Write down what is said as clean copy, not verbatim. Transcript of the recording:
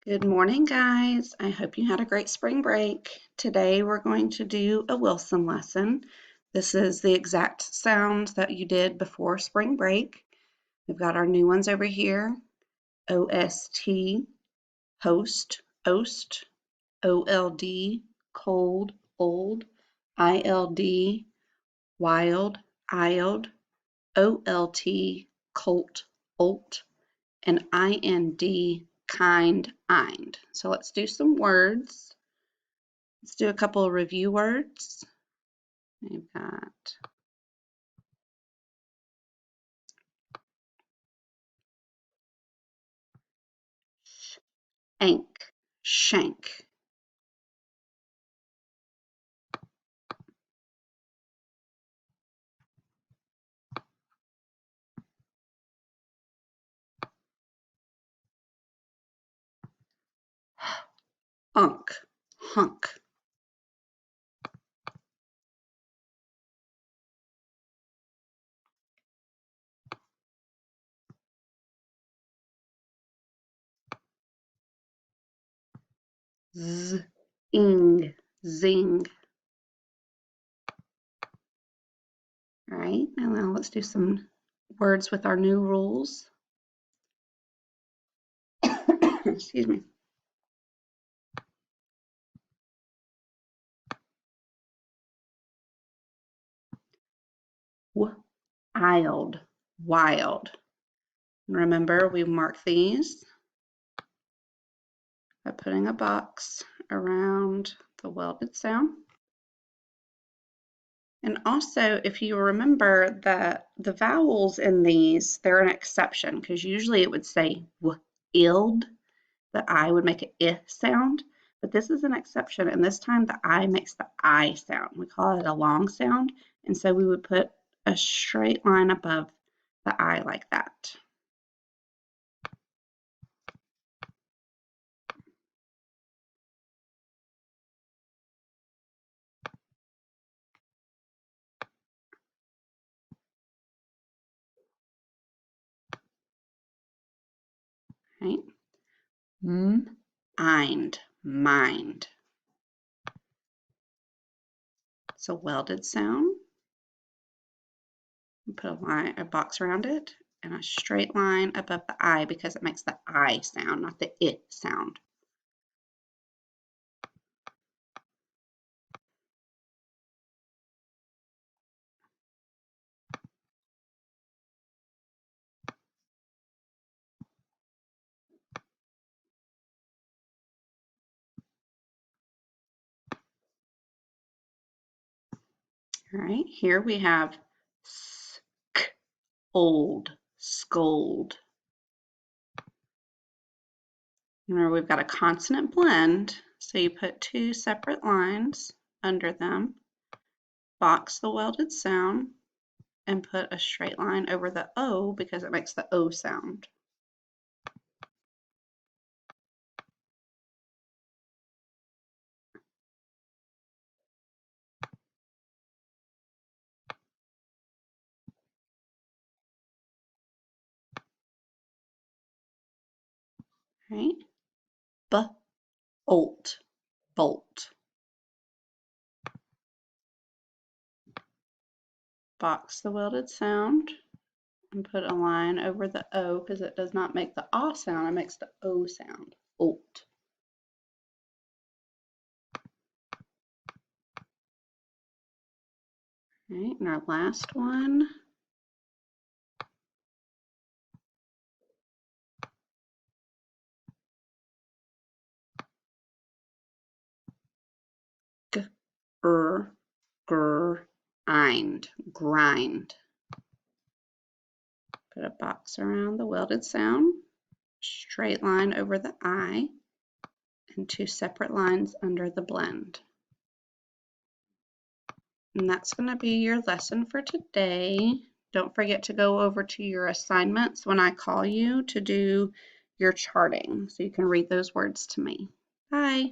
Good morning, guys. I hope you had a great spring break. Today we're going to do a Wilson lesson. This is the exact sound that you did before spring break. We've got our new ones over here. OST, host, oast, OLD, cold, old, ILD, wild, ild, OLT, colt, olt, and IND, kind, ind. So let's do some words. Let's do a couple of review words. We've got shank, shank. Hunk, hunk. Zing, zing. All right, and now let's do some words with our new rules. Excuse me. Wild, wild. Remember, we mark these by putting a box around the welded sound. And also, if you remember that the vowels in these, they're an exception because usually it would say ild, the I would make an I sound, but this is an exception, and this time the I makes the I sound. We call it a long sound, and so we would put a straight line above the I like that. Right? Mind, mind. It's a welded sound. Put a box around it and a straight line above the I because it makes the I sound, not the it sound. All right, here we have old, scold. Remember, we've got a consonant blend, so you put two separate lines under them, box the welded sound, and put a straight line over the O because it makes the O sound. Right? Bolt, bolt. Box the welded sound and put a line over the O because it does not make the ah sound, it makes the O sound. Olt. Right, and our last one. Grind, grind. Put a box around the welded sound, straight line over the I, and two separate lines under the blend. And that's going to be your lesson for today. Don't forget to go over to your assignments when I call you to do your charting so you can read those words to me. Bye.